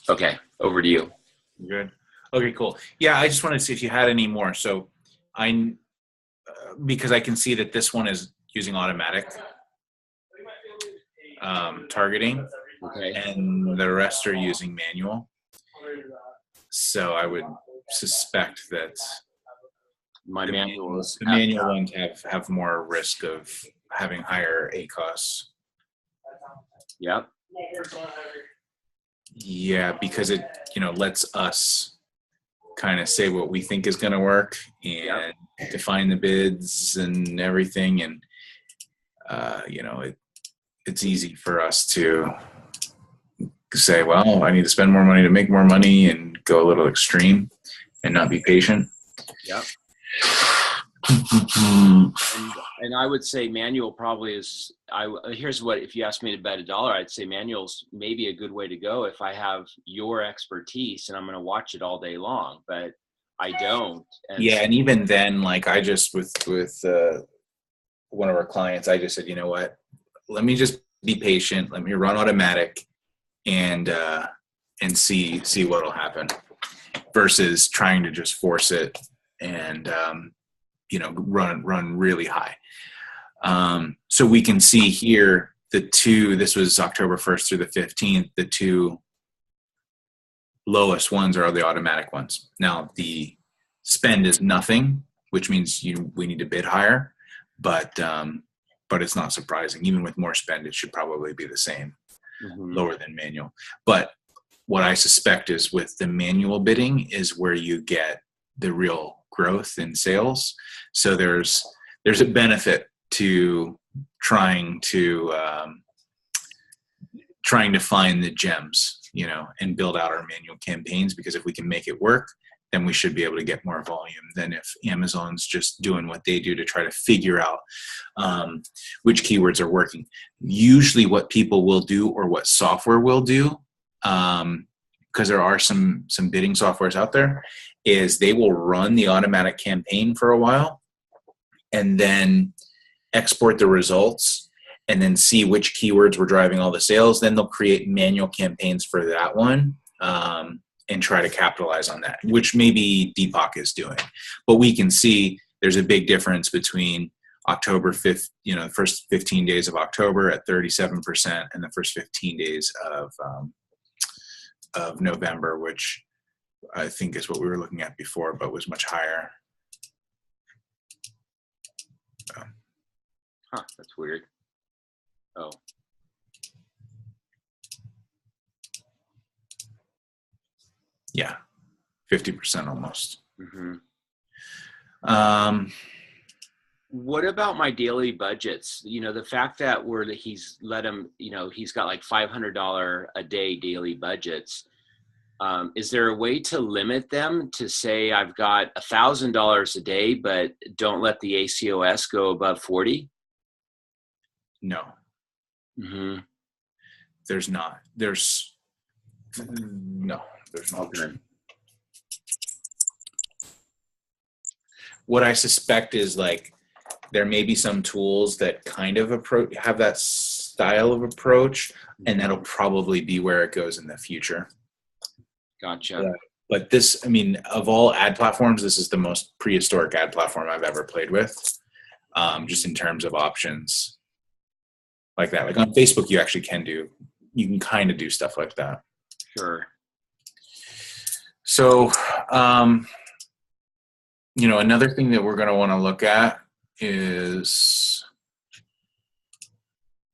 Okay, over to you. Good. Okay, cool. Yeah, I just wanted to see if you had any more. So because I can see that this one is using automatic targeting, Okay. and the rest are using manual. So I would suspect that My manuals. the manual ones have more risk of having higher ACOS. Yep. Yeah, because it lets us kind of say what we think is going to work and define the bids and everything, and it's easy for us to say, well, I need to spend more money to make more money, and go a little extreme and not be patient. Yep. And I would say manual probably is, here's what, if you asked me to bet $1, I'd say manual's maybe a good way to go if I have your expertise and I'm going to watch it all day long, but I don't. And even then, like I just, with one of our clients, I just said, you know what, let me just be patient. Let me run automatic and see what'll happen versus trying to just force it and, run really high. So we can see here this was October 1st through the 15th, the two lowest ones are the automatic ones. Now the spend is nothing, which means we need to bid higher, but it's not surprising. Even with more spend, it should probably be the same, lower than manual. But what I suspect is with the manual bidding is where you get the real growth in sales. So there's a benefit to trying to find the gems, and build out our manual campaigns, because if we can make it work, then we should be able to get more volume than if Amazon's just doing what they do to try to figure out which keywords are working. Usually what people will do, or what software will do, because there are some bidding softwares out there, is they will run the automatic campaign for a while and then export the results and then see which keywords were driving all the sales. Then they'll create manual campaigns for that one and try to capitalize on that, which maybe Deepak is doing. But we can see there's a big difference between October 5th, the first 15 days of October at 37% and the first 15 days of November, which I think is what we were looking at before, but was much higher. That's weird. Oh. Yeah, 50% almost. What about my daily budgets? The fact that he's let him, he's got like $500 a day daily budgets. Is there a way to limit them to say I've got $1,000 a day, but don't let the ACOS go above 40? No. There's not. There's not. Okay. What I suspect is like there may be some tools that kind of have that style of approach, and that'll probably be where it goes in the future. Gotcha. But this, of all ad platforms, this is the most prehistoric ad platform I've ever played with, just in terms of options like that. Like on Facebook, you can kind of do stuff like that. Sure. So, another thing that we're going to want to look at is,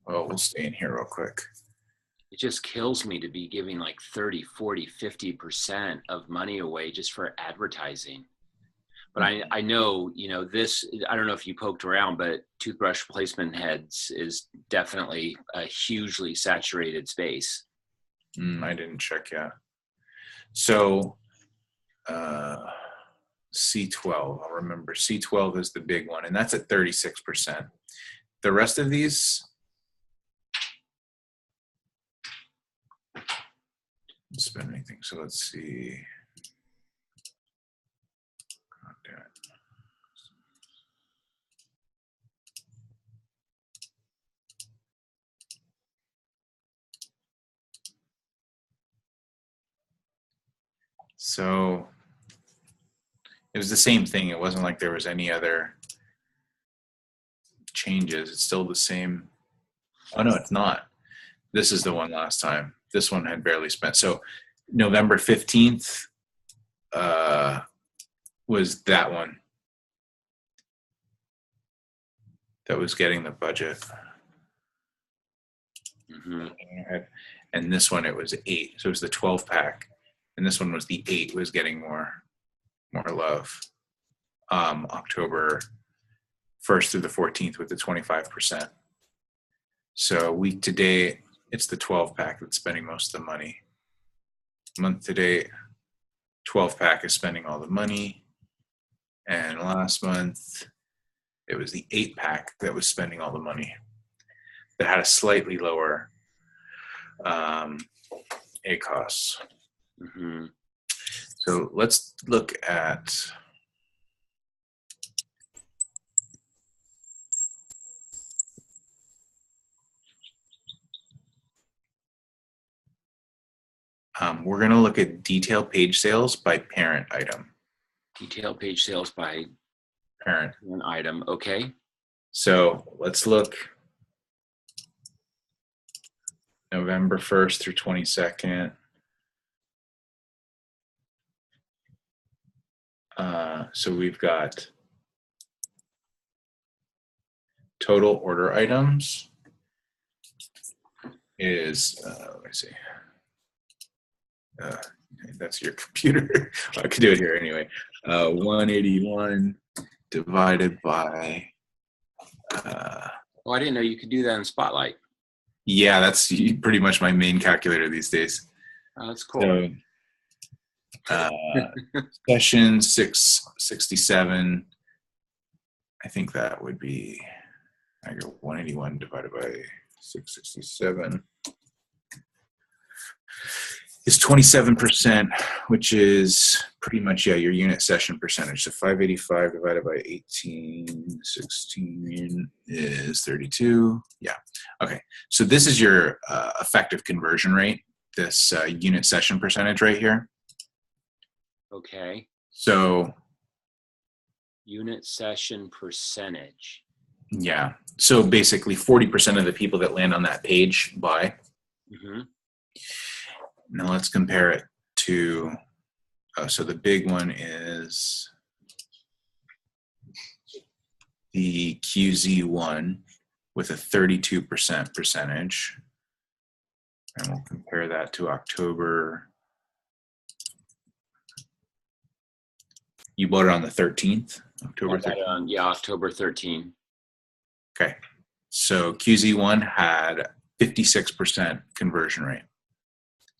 we'll stay in here real quick. It just kills me to be giving like 30, 40, 50% of money away just for advertising. But I know, this, I don't know if you poked around, but toothbrush replacement heads is definitely a hugely saturated space. I didn't check yet. So, C12, I'll remember. C12 is the big one, and that's at 36%. The rest of these, don't spend anything. So let's see. God damn it. So it was the same thing. It wasn't like there was any other changes. It's still the same. Oh no, it's not. This is the one last time. This one had barely spent. So November 15th was that one that was getting the budget. Mm-hmm. And this one, it was 8. So it was the 12 pack. And this one was the 8 was getting more love. October 1st through the 14th with the 25%. So week to date, it's the 12 pack that's spending most of the money. Month to date, 12 pack is spending all the money. And last month, it was the 8 pack that was spending all the money. That had a slightly lower ACOS. Mm-hmm. So let's look at we're going to look at detail page sales by parent item. Detail page sales by Parent. an item. Okay. So let's look November 1st through 22nd. So we've got total order items is, let me see. That's your computer. I could do it here anyway. 181 divided by. Oh, I didn't know you could do that in Spotlight. Yeah, that's pretty much my main calculator these days. Oh, that's cool. So, session 667. I think that would be, I go 181 divided by 667 is 27%, which is pretty much, yeah, your unit session percentage. So 585 divided by 1816 is 32. Yeah. Okay. So this is your effective conversion rate, this unit session percentage right here. Okay. So unit session percentage. Yeah. So basically 40% of the people that land on that page buy. Mm-hmm. Now let's compare it to, so the big one is the QZ1 with a 32% percentage. And we'll compare that to October. You bought it on the 13th, October 13th? Yeah, October 13th. Okay. So QZ1 had 56% conversion rate.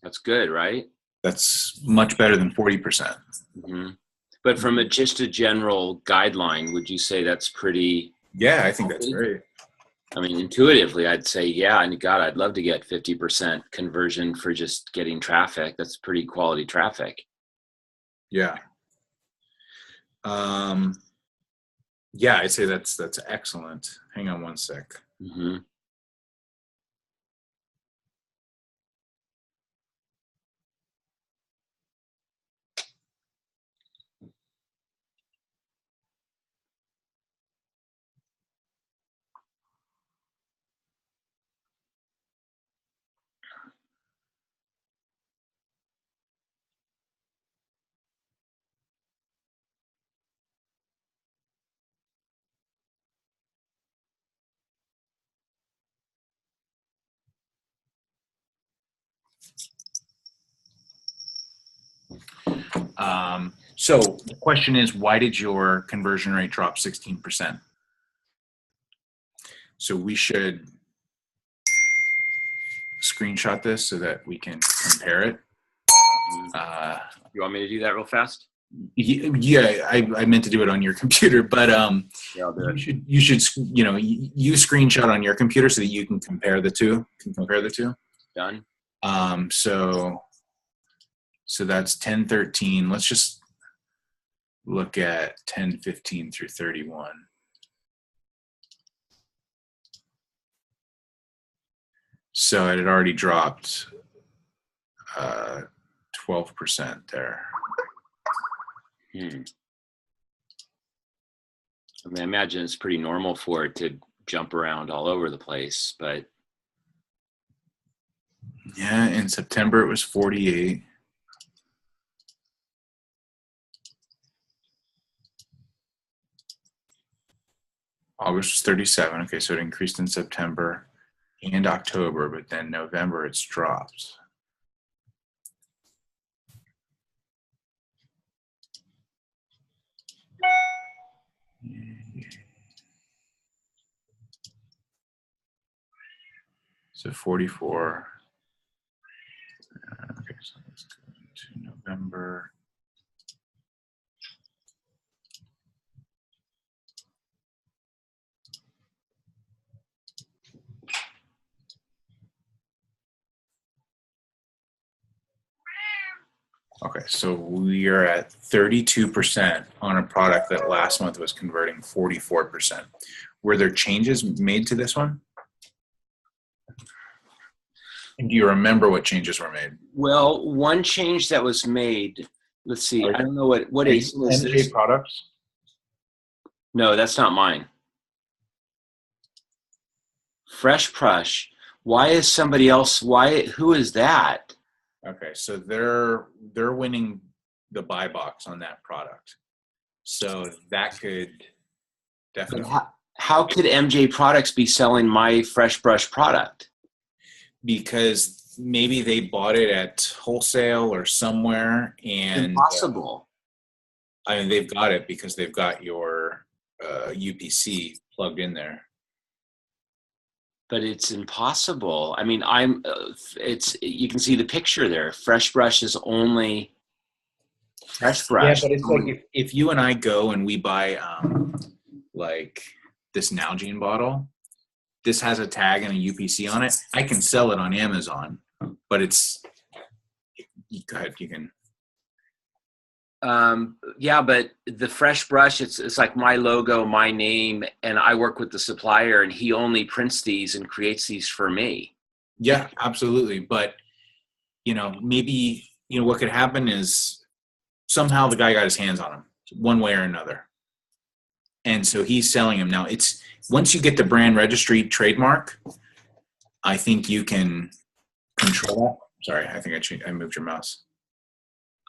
That's good, right? That's much better than 40%. Mm-hmm. But from just a general guideline, would you say that's pretty? Yeah, I think that's great. I mean, intuitively, I'd say, yeah, and God, I'd love to get 50% conversion for just getting traffic. That's pretty quality traffic. Yeah. Yeah, I'd say that's excellent. Hang on one sec. Mm-hmm. So the question is, why did your conversion rate drop 16%? So we should screenshot this so that we can compare it. You want me to do that real fast? Yeah, I meant to do it on your computer, but Yeah, I'll do it. you should you screenshot on your computer so that you can compare the two. Done. So that's 1013. Let's just look at 1015 through 31. So it had already dropped 12% there. Hmm. I mean, I imagine it's pretty normal for it to jump around all over the place, but Yeah, in September it was 48. August was 37. Okay, so it increased in September and October, but then November it's dropped. So 44. Okay, so let's go into November. Okay, so we are at 32% on a product that last month was converting 44%. Were there changes made to this one? And do you remember what changes were made? well, one change that was made. Let's see. I don't know what ACOS is MJ this. products? No, that's not mine. Fresh Brush. Why is somebody else? Who is that? Okay, so they're winning the buy box on that product. So that could But definitely, how could MJ Products be selling my Fresh Brush product? because maybe they bought it at wholesale or somewhere, and Impossible. I mean they've got it because they've got your UPC plugged in there. But it's impossible. I mean, you can see the picture there. Fresh Brush is only Fresh Brush. Yeah, but it's like if you and I go and we buy like this Nalgene bottle, this has a tag and a UPC on it. I can sell it on Amazon, but it's, go ahead, you can. Yeah, but the Fresh Brush, it's like my logo, my name, and I work with the supplier, and he only prints these and creates these for me. Yeah, absolutely. But, maybe, what could happen is somehow the guy got his hands on them one way or another. And so he's selling them. Now, once you get the brand registry trademark, I think you can control that. Sorry, I think I moved your mouse.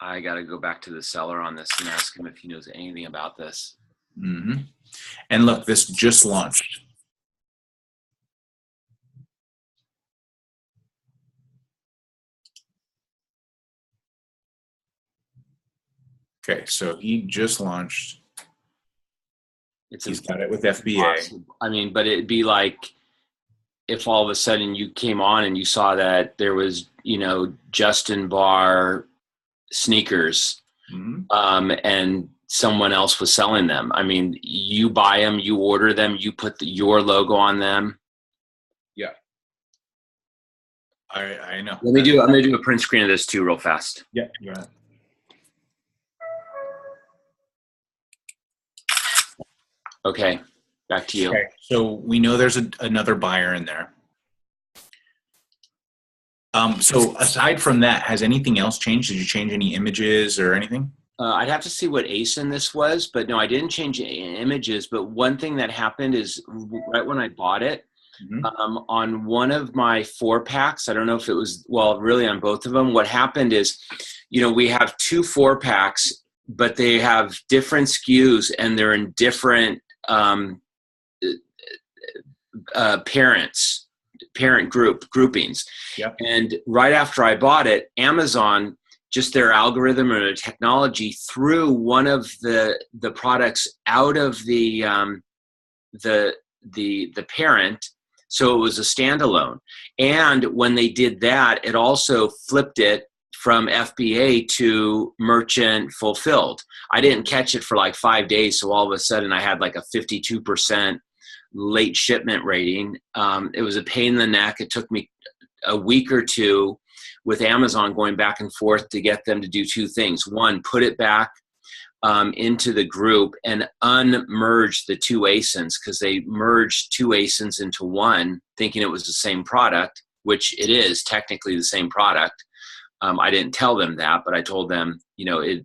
I got to go back to the seller on this and ask him if he knows anything about this. Mm-hmm. And look, this just launched. Okay, so he just launched. He's got it with FBA. I mean, but it'd be like if all of a sudden you came on and you saw that there was, Justin Barr sneakers, and someone else was selling them. I mean, you buy them, you order them, you put your logo on them. Yeah, I know. I'm gonna do a print screen of this too, real fast. Yeah, go ahead. Okay, back to you. Okay, so we know there's another buyer in there. So aside from that, has anything else changed? Did you change any images or anything? I'd have to see what ASIN this was, but no, I didn't change any images. But one thing that happened is right when I bought it, on one of my 4-packs, I don't know if it was, well, really on both of them, what happened is, we have 2 4-packs, but they have different SKUs and they're in different parent groupings. Yep. And right after I bought it, Amazon, just their algorithm or their technology, threw one of the products out of the parent, so it was a standalone. And when they did that, it also flipped it from FBA to merchant fulfilled. I didn't catch it for like 5 days, so all of a sudden I had like a 52% late shipment rating. It was a pain in the neck. It took me a week or two with Amazon going back and forth to get them to do 2 things. One, put it back into the group and unmerge the 2 ASINs, because they merged 2 ASINs into one, thinking it was the same product, which it is technically the same product. I didn't tell them that, but I told them,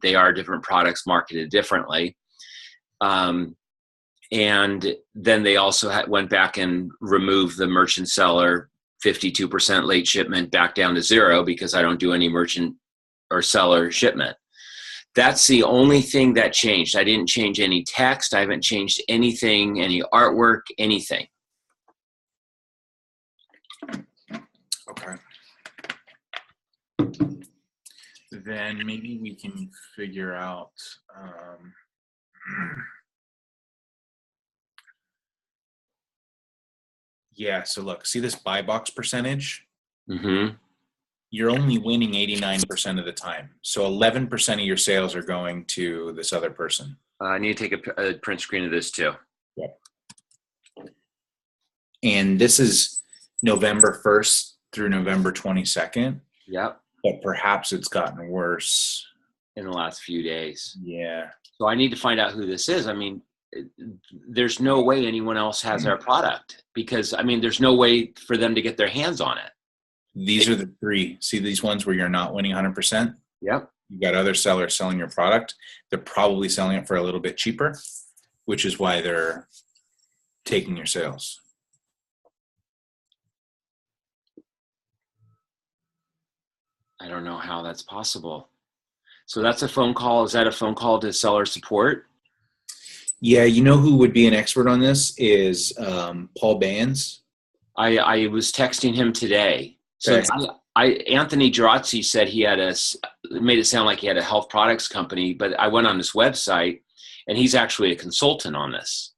they are different products marketed differently. And then they also went back and removed the merchant seller 52% late shipment back down to 0 because I don't do any merchant or seller shipment. That's the only thing that changed. I didn't change any text. I haven't changed anything, any artwork, anything. Okay. Then maybe we can figure out, yeah, so look, see this buy box percentage? Mm-hmm. You're only winning 89% of the time. So 11% of your sales are going to this other person. I need to take a print screen of this too. Yep. And this is November 1st through November 22nd. Yep. But perhaps it's gotten worse in the last few days. Yeah. So I need to find out who this is. I mean, there's no way anyone else has our product because, I mean, there's no way for them to get their hands on it. These are the three. See these ones where you're not winning 100%? Yep. You got other sellers selling your product. They're probably selling it for a little bit cheaper, which is why they're taking your sales. I don't know how that's possible. So that's a phone call. Is that a phone call to seller support? Yeah, you know who would be an expert on this is Paul Bayens. I was texting him today. So Okay. Anthony Girazzi said he had made it sound like he had a health products company, but I went on his website and he's actually a consultant on this.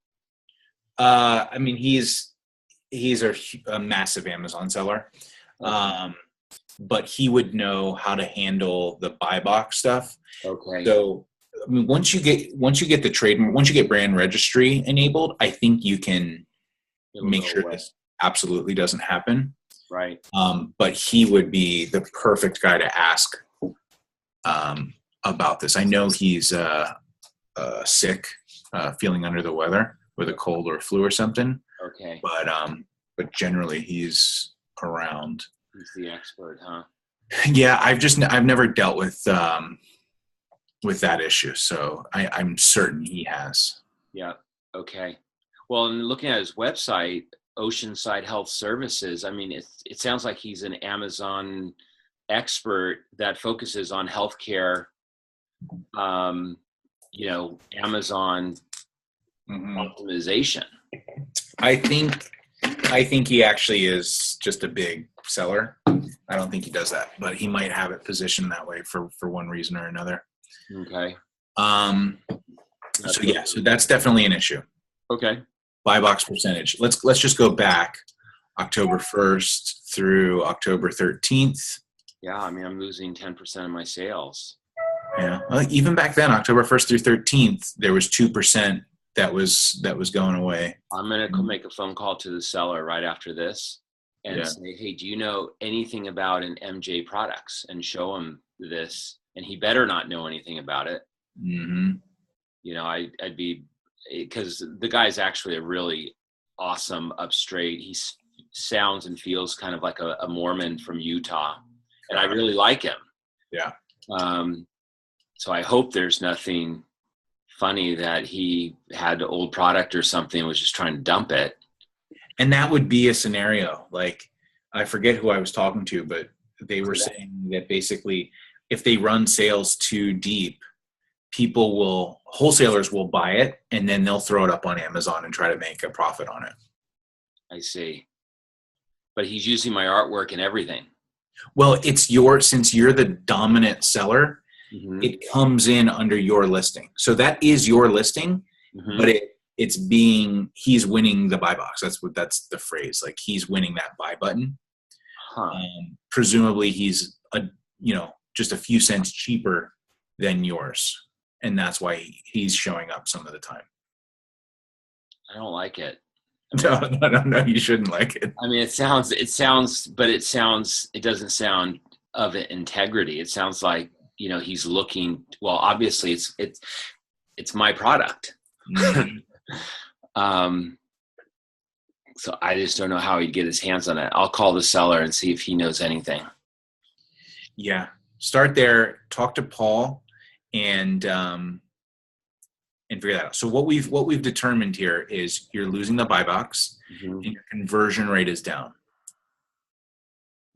I mean, he's a massive Amazon seller. But he would know how to handle the buy box stuff. Okay. So, I mean, once you get the trademark, once you get brand registry enabled, I think you can make sure this absolutely doesn't happen. Right. But he would be the perfect guy to ask about this. I know he's sick, feeling under the weather with a cold or flu or something. Okay. But generally he's around. He's the expert, huh? Yeah, I've never dealt with that issue, so I'm certain he has. Yeah. Okay. Well, and looking at his website, Oceanside Health Services, I mean, it sounds like he's an Amazon expert that focuses on healthcare. Amazon optimization. I think he actually is just a big seller. I don't think he does that, but he might have it positioned that way for one reason or another. Okay. So that's definitely an issue. Okay. Buy box percentage. Let's just go back October 1st through October 13th. Yeah, I mean, I'm losing 10% of my sales. Yeah. Well, even back then, October 1st through 13th, there was 2% that was going away. I'm going to make a phone call to the seller right after this and say, hey, do you know anything about an MJ products? And show him this. And he better not know anything about it. Mm-hmm. I'd be, because the guy's actually a really awesome upstraight. He sounds and feels kind of like a Mormon from Utah. And I really like him. Yeah. So I hope there's nothing funny that he had old product or something and was just trying to dump it. And that would be a scenario. Like, I forget who I was talking to, but they were saying that basically if they run sales too deep, wholesalers will buy it and then they'll throw it up on Amazon and try to make a profit on it. I see. But he's using my artwork and everything. Well, since you're the dominant seller, mm-hmm. It comes in under your listing. So that is your listing, mm-hmm. But he's winning the buy box. That's the phrase. Like, he's winning that buy button. Huh. Presumably he's just a few cents cheaper than yours. And that's why he's showing up some of the time. I don't like it. No, you shouldn't like it. I mean, it doesn't sound of integrity. It sounds like, he's looking, well, obviously it's my product. Mm-hmm. So I just don't know how he'd get his hands on it. I'll call the seller and see if he knows anything. Yeah. start there, talk to Paul, and figure that out. So what we've determined here is you're losing the buy box, and your conversion rate is down.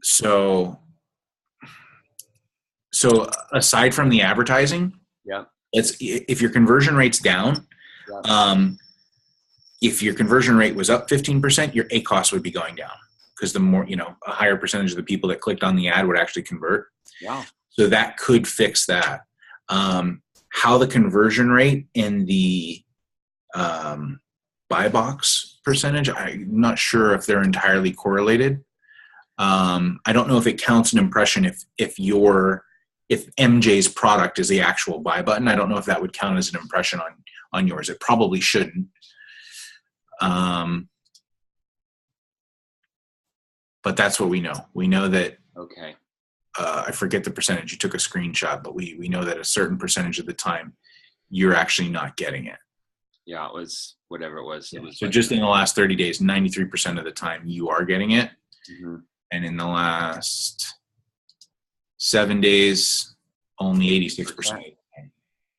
So aside from the advertising, if your conversion rate's down, if your conversion rate was up 15%, your ACOS would be going down, because the more, a higher percentage of the people that clicked on the ad would actually convert. Wow. So that could fix that. How the conversion rate and the buy box percentage, I'm not sure if they're entirely correlated. I don't know if it counts an impression if MJ's product is the actual buy button. I don't know if that would count as an impression on yours. It probably shouldn't. But that's what we know. We know that. Okay. I forget the percentage. You took a screenshot, but we know that a certain percentage of the time you're actually not getting it. Yeah, it was whatever it was. Yeah. It was So just in the last 30 days, 93% of the time you are getting it. Mm-hmm. And in the last 7 days, only 86%.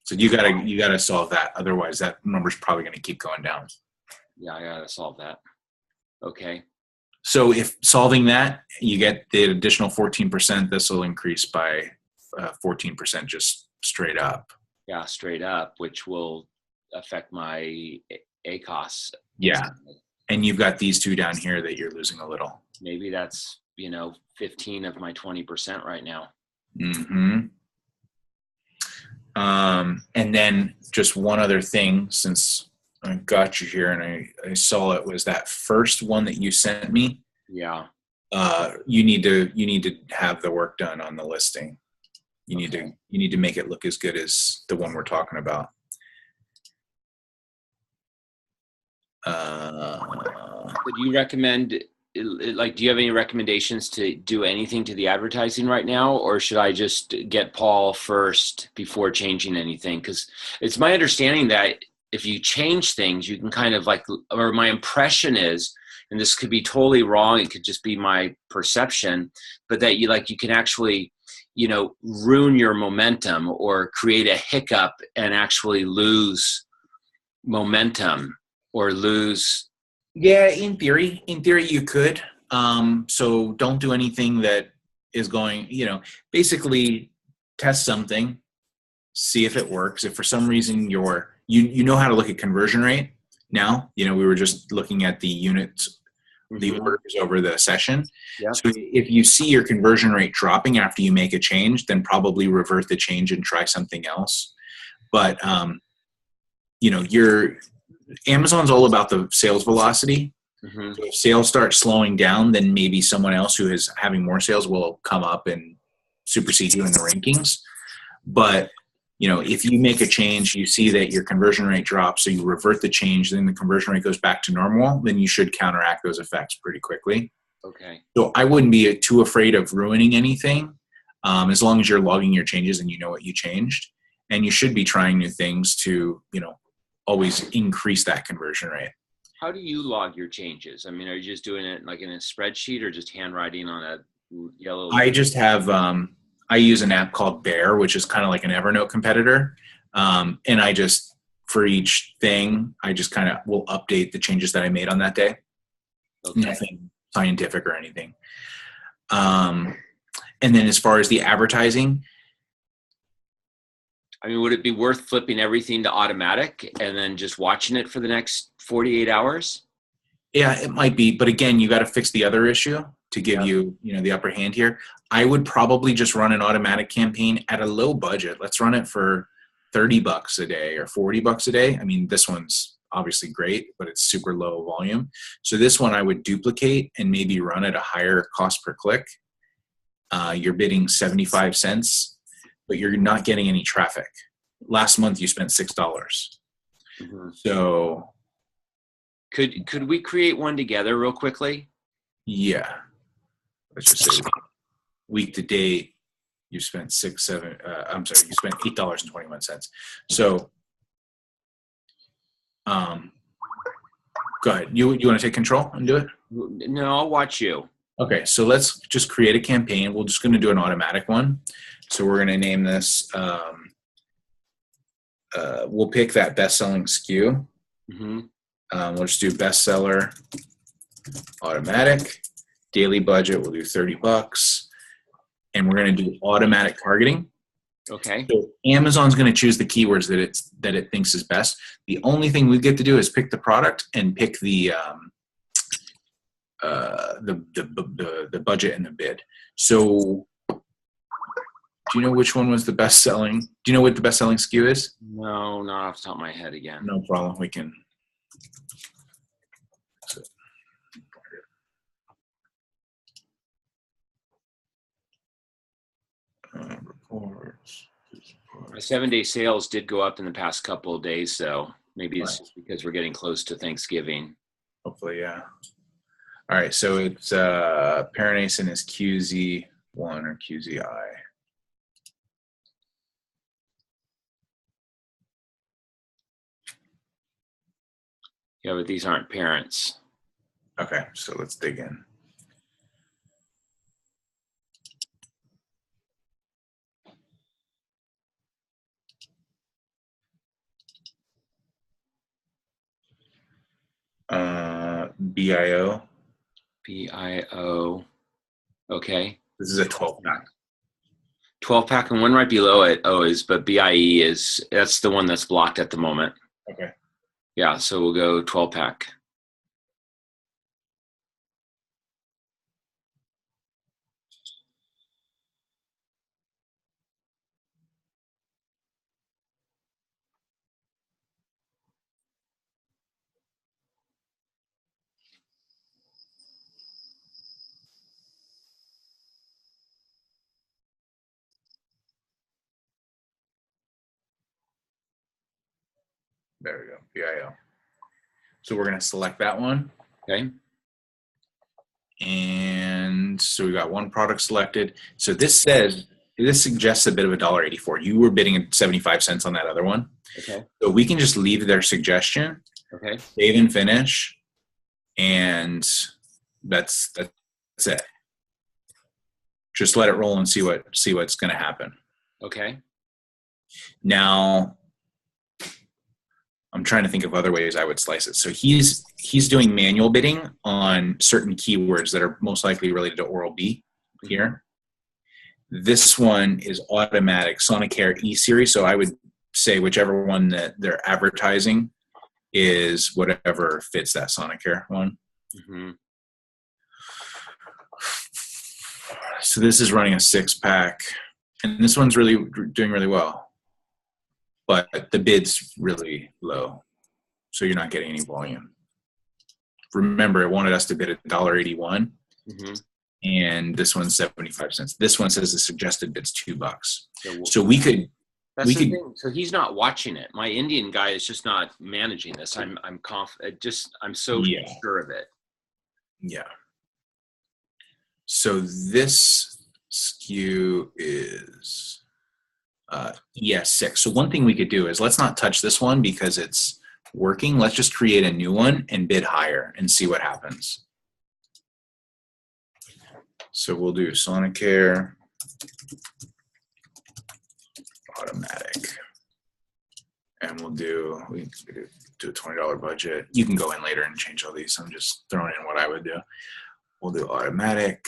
So you gotta solve that. Otherwise, that number's probably going to keep going down. Yeah, I gotta solve that. Okay. So if solving that, you get the additional 14%. This will increase by 14% just straight up. Yeah, straight up, which will affect my ACOS. Yeah, and you've got these two down here that you're losing a little. Maybe that's 15 of my 20% right now. Mm-hmm. And then just one other thing, since I got you here and I saw it, was that first one that you sent me. Yeah. You need to have the work done on the listing. You need to make it look as good as the one we're talking about. Would you recommend, do you have any recommendations to do anything to the advertising right now, or should I just get Paul first before changing anything? Because it's my understanding that if you change things, you can kind of or my impression is, and this could be totally wrong, it could just be my perception, but that you can actually, ruin your momentum or create a hiccup and actually lose momentum or lose. Yeah, in theory you could. So don't do anything that is going, basically test something, see if it works. If for some reason you know how to look at conversion rate now, we were just looking at the units, the orders over the session. Yeah. So if you see your conversion rate dropping after you make a change, then probably revert the change and try something else. But, Amazon's all about the sales velocity. Mm-hmm. So if sales start slowing down, then maybe someone else who is having more sales will come up and supersede you in the rankings. But, if you make a change, you see that your conversion rate drops, so you revert the change, then the conversion rate goes back to normal, then you should counteract those effects pretty quickly. Okay. So I wouldn't be too afraid of ruining anything, as long as you're logging your changes and you know what you changed. And you should be trying new things to, always increase that conversion rate. How do you log your changes? I mean, are you just doing it in a spreadsheet or just handwriting on a yellow? I just have, I use an app called Bear, which is kind of like an Evernote competitor. And I just, for each thing, I just kind of will update the changes that I made on that day. Okay. Nothing scientific or anything. And then as far as the advertising, I mean, would it be worth flipping everything to automatic and then just watching it for the next 48 hours? Yeah, it might be. But again, you got to fix the other issue to give you, the upper hand here. I would probably just run an automatic campaign at a low budget. Let's run it for $30 a day or $40 a day. I mean, this one's obviously great, but it's super low volume. So this one I would duplicate and maybe run at a higher cost per click. You're bidding 75 cents, but you're not getting any traffic. Last month you spent $6. Mm-hmm. So could we create one together real quickly? Yeah. Let's just say week to date, you spent you spent $8.21. So, go ahead. You want to take control and do it? No, I'll watch you. Okay. So let's just create a campaign. We're just going to do an automatic one. So we're going to name this, we'll pick that best-selling SKU. Mm-hmm. We'll just do bestseller, automatic, daily budget, we'll do $30. And we're going to do automatic targeting. Okay. So Amazon's going to choose the keywords that it thinks is best. The only thing we get to do is pick the product and pick the budget and the bid. So do you know which one was the best selling? Do you know what the best selling SKU is? No, not off the top of my head again. No problem. We can. Reports. My 7-day sales did go up in the past couple of days, so maybe it's just because we're getting close to Thanksgiving. Hopefully, yeah. All right, so it's Paranacin is QZ1 or QZI. Yeah, but these aren't parents. Okay, so let's dig in. BIO. BIO. Okay. This is a 12-pack. 12-pack, and one right below it, but BIE that's the one that's blocked at the moment. Okay. Yeah, so we'll go 12-pack. There we go, BIO. So we're going to select that one. Okay. And so we got one product selected. So this suggests a bit of a $1.84. You were bidding at 75 cents on that other one. Okay. So we can just leave their suggestion, Okay. save and finish, and that's it. Just let it roll and see what's going to happen. Okay. Now, I'm trying to think of other ways I would slice it. So he's doing manual bidding on certain keywords that are most likely related to Oral-B here. This one is automatic, Sonicare E-Series. So I would say whichever one that they're advertising is whatever fits that Sonicare one. Mm-hmm. So this is running a 6-pack, and this one's really doing really well, but the bid's really low, so you're not getting any volume. Remember, it wanted us to bid at $1.81, and this one's 75 cents. This one says the suggested bid's $2. So we could. That's the thing. So he's not watching it. My Indian guy is just not managing this. I'm confident. I'm so sure of it. Yeah. So this SKU is ES6. So one thing we could do is let's not touch this one because it's working. Let's just create a new one and bid higher and see what happens. So we'll do Sonicare automatic, and we do a $20 budget. You can go in later and change all these. I'm just throwing in what I would do. We'll do automatic.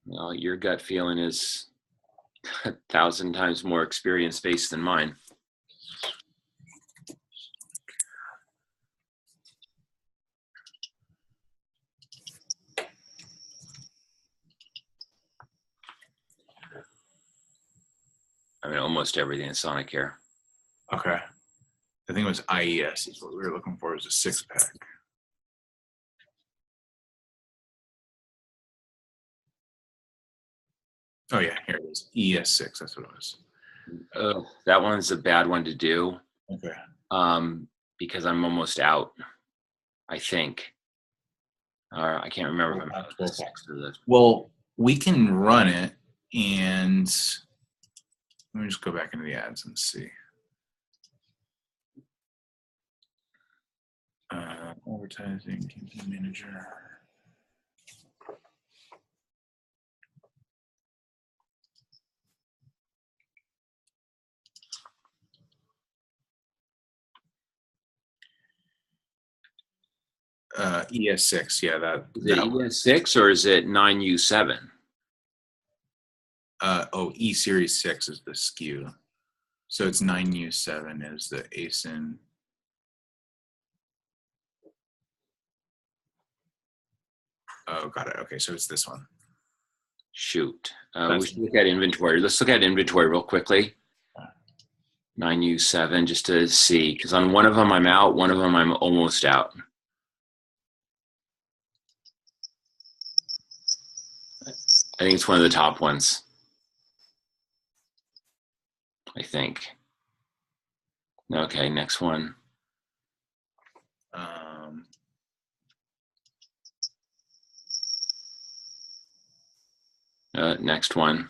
Well, your gut feeling is 1,000 times more experience-based than mine. I mean, almost everything in Sonicare. Okay. I think it was IES is what we were looking for. It was a 6-pack. Oh yeah, here it is. ES6, that's what it was. Oh, that one's a bad one to do. Okay. Because I'm almost out, I think. I can't remember if I'm out of the 6 or the. Well, we can run it, and let me just go back into the ads and see. Advertising, campaign manager. ES6, yeah, that Is it one. ES6 or is it 9U7? E Series 6 is the SKU. So it's 9U7 is the ASIN. Oh, got it. Okay, so it's this one. Shoot. We should look at inventory. Let's look at inventory real quickly. 9U7 just to see, because on one of them I'm out, one of them I'm almost out. I think it's one of the top ones. I think. Okay, next one. Next one.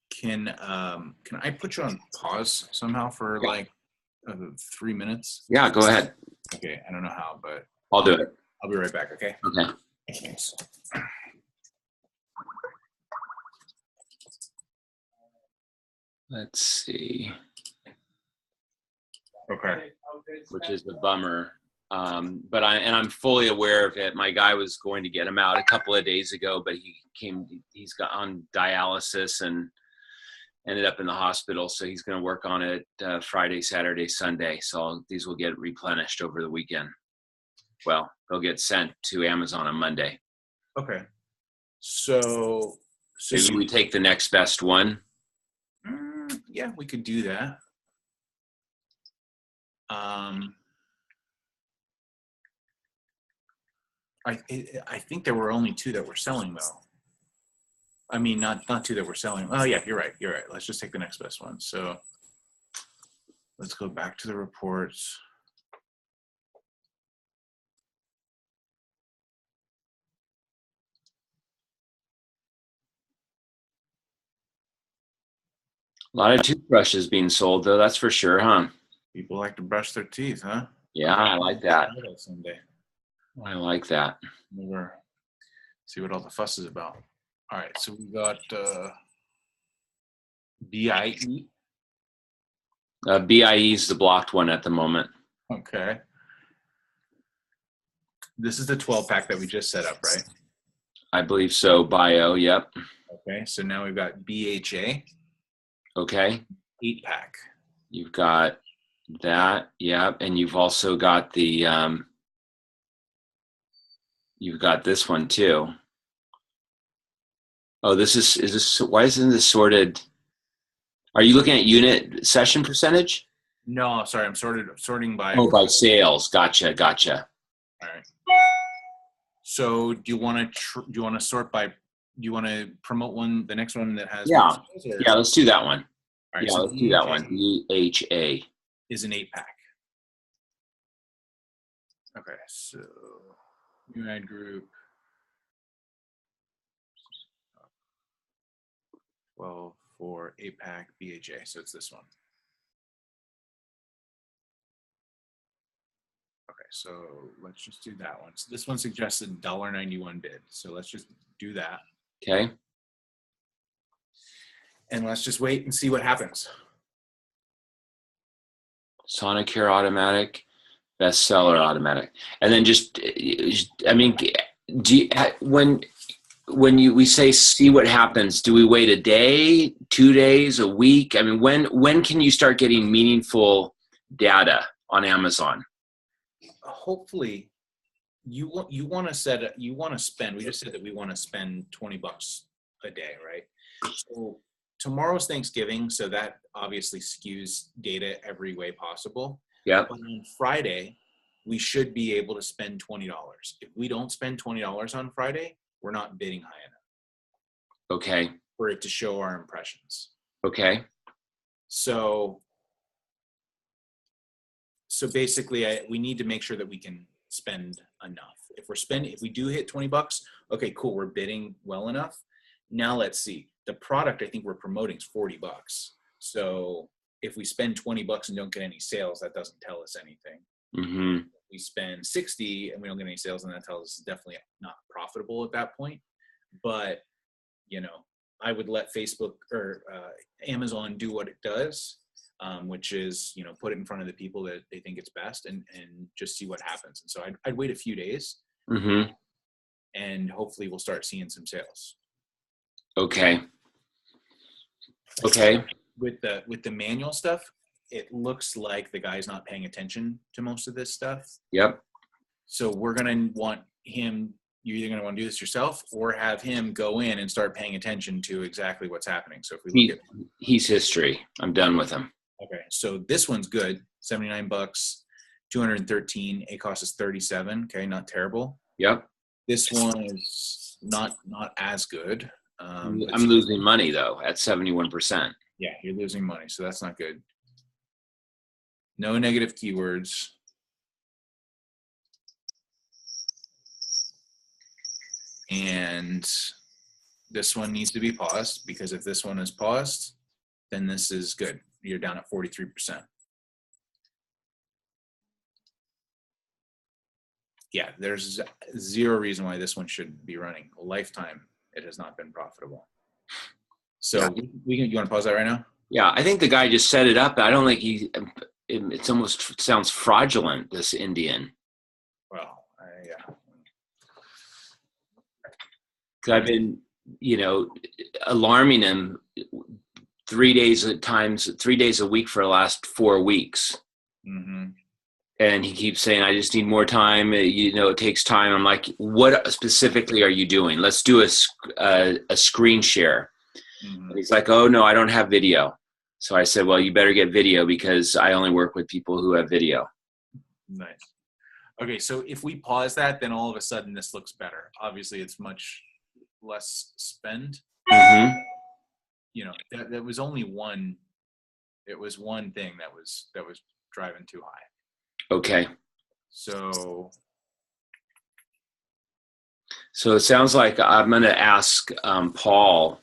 Can I put you on pause somehow for like 3 minutes? Yeah, go ahead. Okay, I don't know how, but I'll do it. I'll be right back. Okay. Okay. Thanks. Let's see. Okay. Which is a bummer. But I'm fully aware of it. My guy was going to get him out a couple of days ago, but he's got on dialysis and ended up in the hospital. So he's going to work on it Friday, Saturday, Sunday. So these will get replenished over the weekend. Well, they'll get sent to Amazon on Monday. Okay. So maybe we take the next best one. Yeah, we could do that. I think there were only 2 that were selling though. I mean, not 2 that were selling. Oh yeah, you're right. You're right. Let's just take the next best one. So let's go back to the reports. A lot of toothbrushes being sold though, that's for sure, huh? People like to brush their teeth, huh? Yeah, I like that. Someday. I like that. We'll see what all the fuss is about. All right, so we got BIE. BIE is the blocked one at the moment. Okay. This is the 12-pack that we just set up, right? I believe so. Bio, yep. Okay, so now we've got BHA. Okay. 8-pack. You've got that, yep, and you've also got the you've got this one too. Oh, is this, why isn't this sorted? Are you looking at unit session percentage? No, sorry, I'm sorting by. Oh, by sales. Gotcha. All right. So do you want to sort by? Do you want to promote the next one that has? Yeah. Yeah, let's do that one. All right, yeah, so let's do that one. BHA is an 8-pack. Okay, so new ad group. 12 for 8-pack BHA. So it's this one. Okay, so let's just do that one. So this one suggested $1.91 bid. So let's just do that. Okay. And let's just wait and see what happens. Sonicare automatic, bestseller automatic, and then just I mean, do you, when we say see what happens, do we wait a day, 2 days, a week? I mean, when can you start getting meaningful data on Amazon? Hopefully, you want to spend. We just said that we want to spend $20 a day, right? So tomorrow's Thanksgiving, so that obviously skews data every way possible. Yeah. But on Friday, we should be able to spend $20. If we don't spend $20 on Friday, we're not bidding high enough. Okay. For it to show our impressions. Okay. So basically, we need to make sure that we can spend enough. If we do hit $20, okay, cool, we're bidding well enough. Now let's see. The product I think we're promoting is $40. So if we spend $20 and don't get any sales, that doesn't tell us anything. Mm-hmm. If we spend $60 and we don't get any sales, and that tells us it's definitely not profitable at that point. But I would let Facebook or Amazon do what it does. which is, you know, put it in front of the people that they think it's best and just see what happens. And so I'd wait a few days and hopefully we'll start seeing some sales. Okay. Okay. With the manual stuff, it looks like the guy's not paying attention to most of this stuff. Yep. So we're going to want him, you're either going to want to do this yourself or have him go in and start paying attention to exactly what's happening. So if we look at, he's history. I'm done with him. okay. So this one's good. $79, 213. ACOS is 37. Okay. Not terrible. Yep. This one is not as good. I'm losing money though at 71%. Yeah. You're losing money. So that's not good. No negative keywords. And this one needs to be paused, because if this one is paused, then this is good. You're down at 43%. Yeah, there's zero reason why this one should be running. A lifetime, it has not been profitable. So you want to pause that right now? Yeah, I think the guy just set it up. I don't think it almost sounds fraudulent, this Indian. Well, yeah. I've been, you know, alarming him 3 days a week for the last 4 weeks. And he keeps saying, I just need more time. You know, it takes time. I'm like, what specifically are you doing? Let's do a screen share. And he's like, oh, no, I don't have video. So I said, well, you better get video, because I only work with people who have video. Nice. Okay, so if we pause that, then all of a sudden this looks better. Obviously, it's much less spend. You know, that was only one. It was one thing that was driving too high. Okay. So it sounds like I'm going to ask Paul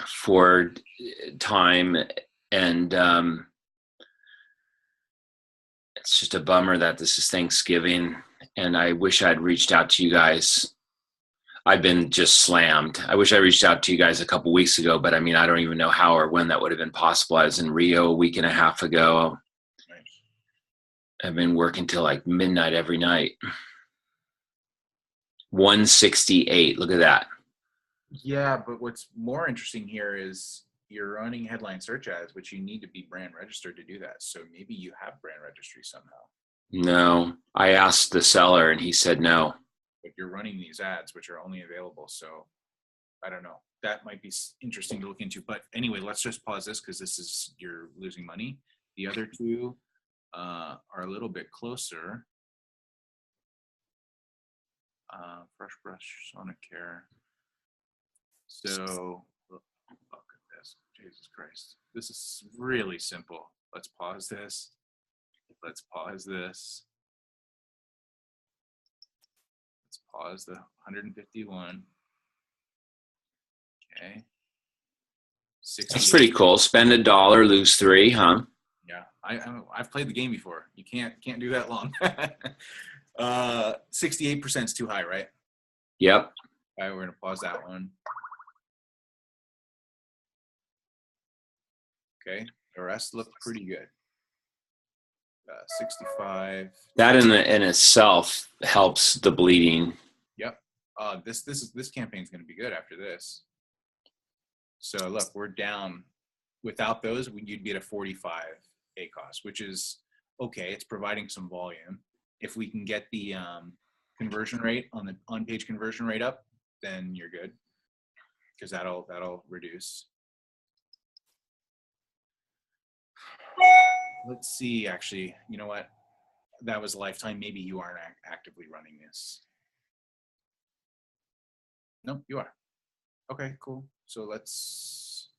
for time, and it's just a bummer that this is Thanksgiving, and I wish I'd reached out to you guys. I've been just slammed. I wish I reached out to you guys a couple weeks ago, but I mean, I don't even know how or when that would have been possible. I was in Rio a week and a half ago. I've been working till like midnight every night. 168. Look at that. Yeah, but what's more interesting here is you're running headline search ads, which you need to be brand registered to do that. So maybe you have brand registry somehow. No, I asked the seller and he said no. But you're running these ads, which are only available. So I don't know. That might be interesting to look into. But anyway, let's just pause this, because you're losing money. The other two are a little bit closer. Fresh Brush, Sonic Care. So look at this. Jesus Christ. This is really simple. Let's pause this. Let's pause this. Let's pause the 151. Okay. That's pretty cool. Spend $1, lose $3, huh? Yeah, I've played the game before. You can't do that long. 68% is too high, right? Yep. All right, we're gonna pause that one. Okay, the rest look pretty good. 65. That in itself helps the bleeding. Yep. This campaign is going to be good after this. So look, we're down. Without those, you'd be at a 45 ACOS, which is okay. It's providing some volume. If we can get the conversion rate on-page conversion rate up, then you're good, because that'll reduce. Let's see, actually, you know what? That was lifetime. Maybe you aren't actively running this. No, you are. Okay, cool. So let's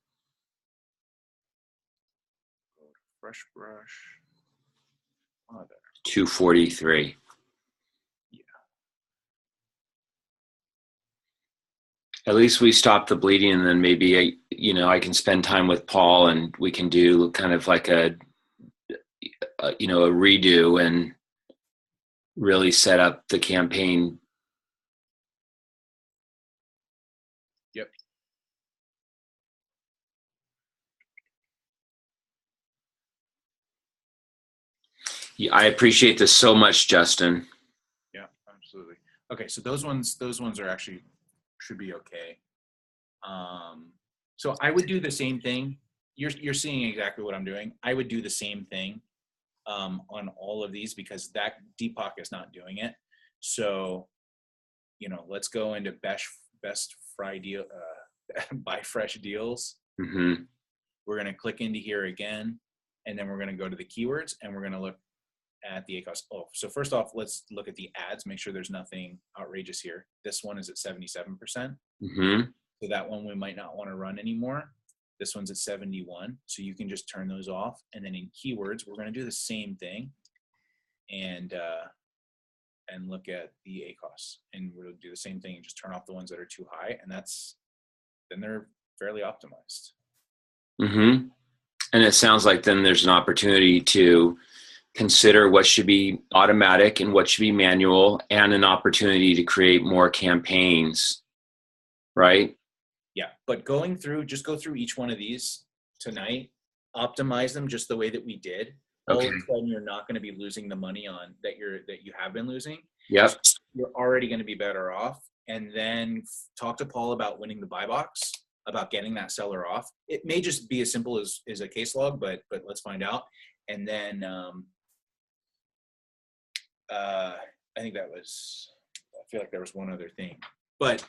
go to Fresh Brush. Oh, there. 243. Yeah. At least we stop the bleeding, and then maybe I can spend time with Paul, and we can do kind of like a redo and really set up the campaign. Yep. Yeah, I appreciate this so much, Justin. Yeah, absolutely. Okay, so those ones are actually should be okay. So I would do the same thing. You're seeing exactly what I'm doing. I would do the same thing on all of these because that Depop is not doing it. So, let's go into best fry deal, buy fresh deals. Mm-hmm. We're going to click into here again, and then we're going to go to the keywords, and we're going to look at the ACOS. Oh, so first off, let's look at the ads, make sure there's nothing outrageous here. This one is at 77%. Mm-hmm. So that one we might not want to run anymore. This one's at 71. So you can just turn those off. And then in keywords, we're going to do the same thing and look at the ACOS. And we'll do the same thing and just turn off the ones that are too high. And then they're fairly optimized. Mm-hmm. And it sounds like then there's an opportunity to consider what should be automatic and what should be manual, and an opportunity to create more campaigns, right? Yeah, but go through each one of these tonight, optimize them just the way that we did. All Okay. of a sudden, you're not going to be losing the money on that you have been losing. Yep. So you're already going to be better off. And then talk to Paul about winning the buy box, about getting that seller off. It may just be as simple as a case log, but let's find out. And then I feel like there was one other thing, but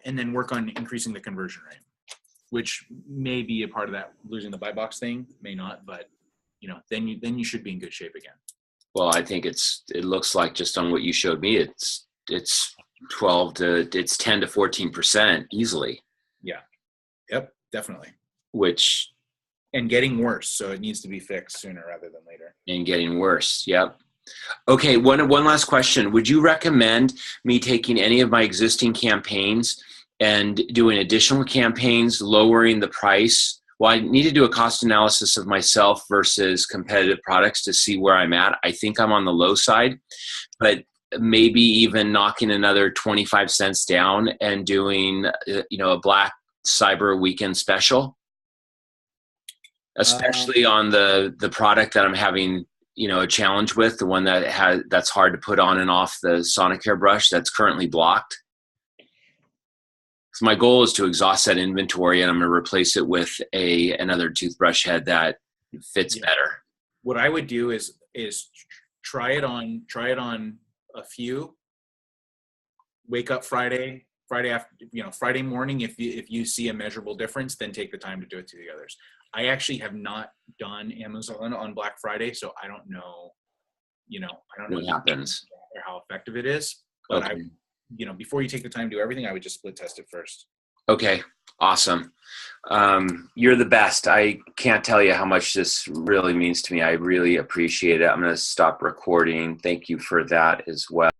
and then work on increasing the conversion rate, which may be a part of that losing the buy box thing, may not, but then you should be in good shape again. Well, I think it looks like, just on what you showed me, it's 10 to 14% easily. Yeah. Yep, definitely. And getting worse, so it needs to be fixed sooner rather than later. And getting worse. Yep. Okay. One last question. Would you recommend me taking any of my existing campaigns and doing additional campaigns, lowering the price? Well, I need to do a cost analysis of myself versus competitive products to see where I'm at. I think I'm on the low side, but maybe even knocking another 25 cents down and doing, a Black Cyber Weekend special, especially on the product that I'm having, a challenge with, the one that's hard to put on and off the Sonicare brush that's currently blocked. So my goal is to exhaust that inventory, and I'm going to replace it with another toothbrush head that fits better. What I would do is try it on a few. Wake up Friday after, Friday morning. If you see a measurable difference, then take the time to do it to the others. I actually have not done Amazon on Black Friday, so I don't know. I don't know what happens or how effective it is. But okay. Before you take the time to do everything, I would just split test it first. Okay, awesome. You're the best. I can't tell you how much this really means to me. I really appreciate it. I'm going to stop recording. Thank you for that as well.